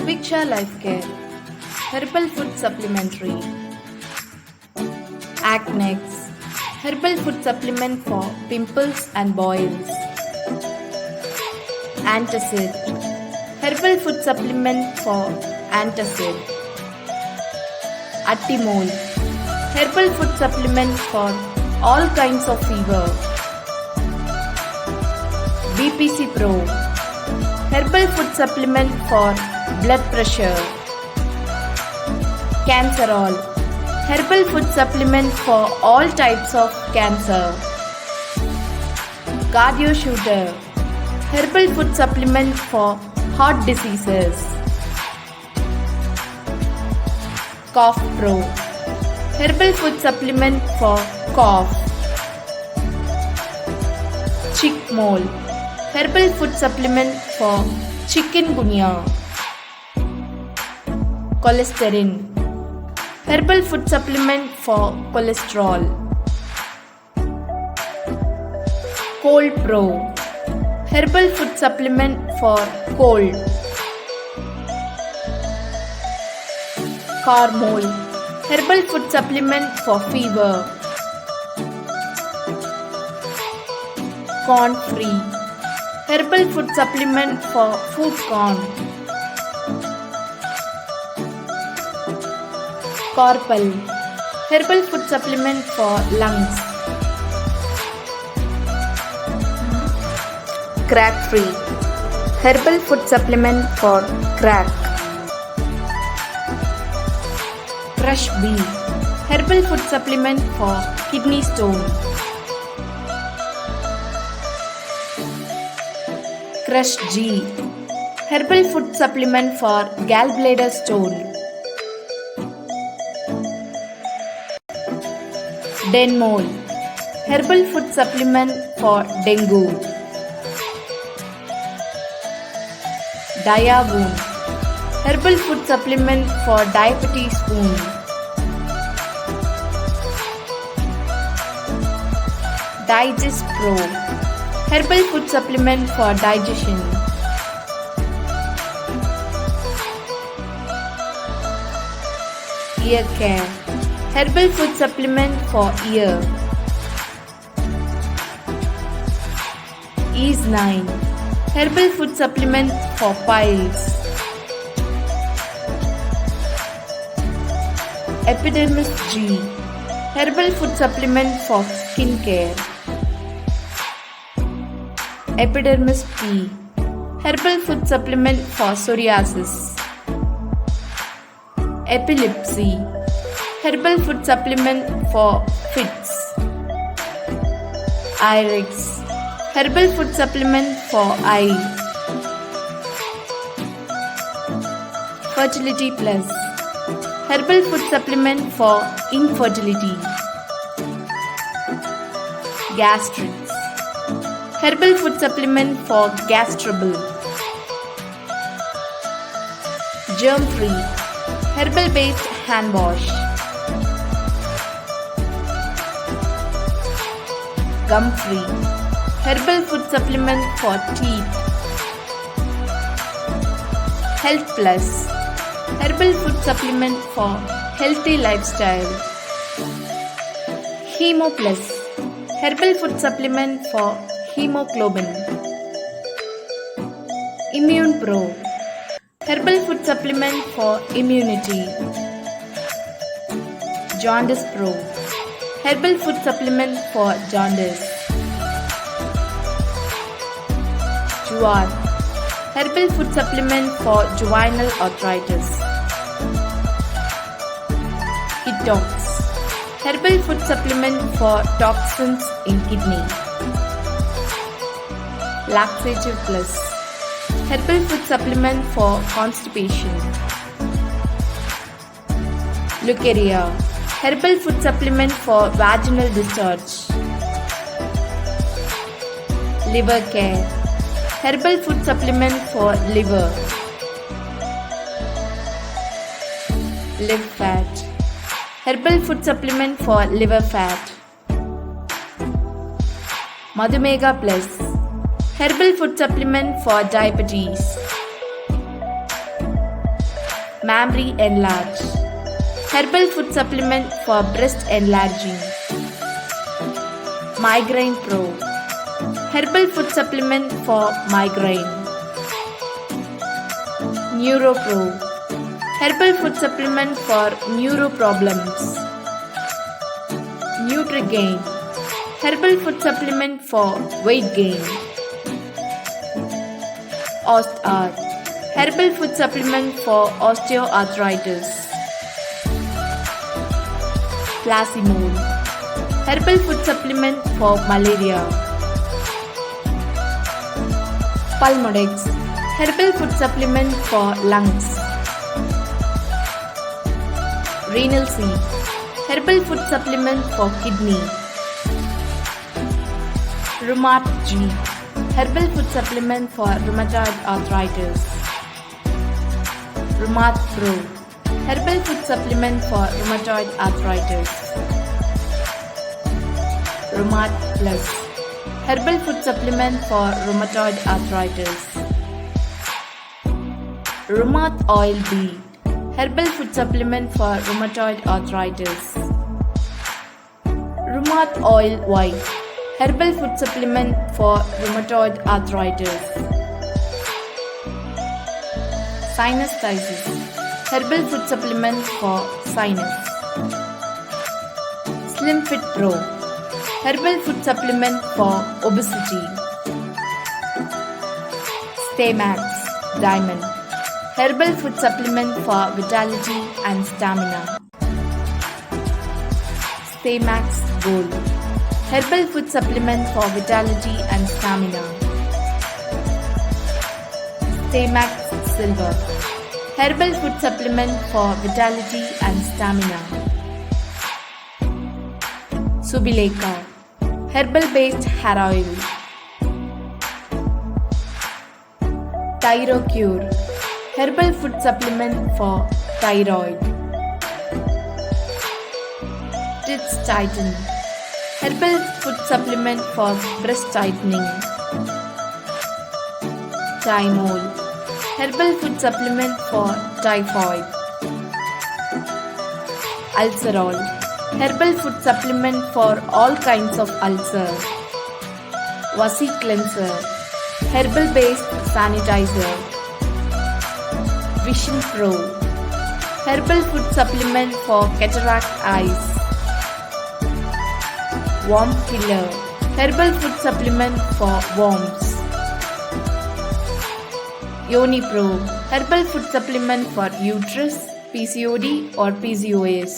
Suviksha Life Care, Herbal Food Supplementary. Acnex, Herbal Food Supplement for pimples and boils. Antacid, Herbal Food Supplement for antacid. Atimol, Herbal Food Supplement for all kinds of fever. BPC Pro, Herbal Food Supplement for blood pressure. Cancerol, Herbal Food Supplement for all types of cancer. Cardio Shooter, Herbal Food Supplement for heart diseases. Cough Pro, Herbal Food Supplement for cough. Chickmole, Herbal Food Supplement for chikungunya. Cholesterol, Herbal Food Supplement for cholesterol. Cold Pro, Herbal Food Supplement for cold. Carmol, Herbal Food Supplement for fever. Corn Free, Herbal Food Supplement for food corn. Corpal, Herbal Food Supplement for lungs. Crack Free, Herbal Food Supplement for crack. Crush B, Herbal Food Supplement for kidney stone. Crush G, Herbal Food Supplement for gallbladder stone. Denmol, Herbal Food Supplement for dengue. Diavoon, Herbal Food Supplement for diabetes wound. Digest Pro, Herbal Food Supplement for digestion. Ear Care, Herbal Food Supplement for ear. Ease 9, Herbal Food Supplement for piles. Epidermis G, Herbal Food Supplement for skin care. Epidermis P, Herbal Food Supplement for psoriasis. Epilepsy, Herbal Food Supplement for fits. Irex, Herbal Food Supplement for eye. Fertility Plus, Herbal Food Supplement for infertility. Gastrix, Herbal Food Supplement for gastrouble. Germ Free, Herbal Based Hand Wash. Gum Free, Herbal Food Supplement for teeth. Health Plus, Herbal Food Supplement for healthy lifestyle. Hemo Plus, Herbal Food Supplement for hemoglobin. Immune Pro, Herbal Food Supplement for immunity. Jaundice Pro, Herbal Food Supplement for jaundice. Jowar, Herbal Food Supplement for juvenile arthritis. Hitox, Herbal Food Supplement for toxins in kidney. Laxative Plus, Herbal Food Supplement for constipation. Leucaria, Herbal Food Supplement for vaginal discharge. Liver Care, Herbal Food Supplement for liver. Liver Fat, Herbal Food Supplement for liver fat. Madhumega Plus, Herbal Food Supplement for diabetes. Mammary Enlarge. Herbal food supplement for breast enlarging. Migraine Pro. Herbal food supplement for migraine. Neuro Pro. Herbal food supplement for neuro problems. Nutrigain. Herbal food supplement for weight gain. OstArt. Herbal food supplement for osteoarthritis. Plasmode. Herbal food supplement for malaria. Pulmodex. Herbal food supplement for lungs. Renal C. Herbal food supplement for kidney. Rheumat G. Herbal food supplement for rheumatoid arthritis. Rheumat Pro. Herbal food supplement for rheumatoid arthritis. Rheumat Plus. Herbal food supplement for rheumatoid arthritis. Rheumat Oil B. Herbal food supplement for rheumatoid arthritis. Rheumat Oil White. Herbal food supplement for rheumatoid arthritis. Sinusitis. Herbal food supplement for sinus. Slim Fit Pro. Herbal food supplement for obesity. Staymax Diamond. Herbal food supplement for vitality and stamina. Staymax Gold. Herbal food supplement for vitality and stamina. Staymax Silver. Herbal food supplement for vitality and stamina. Subileka. Herbal based hair oil. Thyrocure. Herbal food supplement for thyroid. Tits Titan. Herbal food supplement for breast tightening. Thymol. Herbal food supplement for typhoid. Ulcerol. Herbal food supplement for all kinds of ulcer. Vasi Cleanser. Herbal based sanitizer. Vision Pro. Herbal food supplement for cataract eyes. Worm Killer. Herbal food supplement for worms. Yoni Pro. Herbal food supplement for uterus, PCOD or PCOS.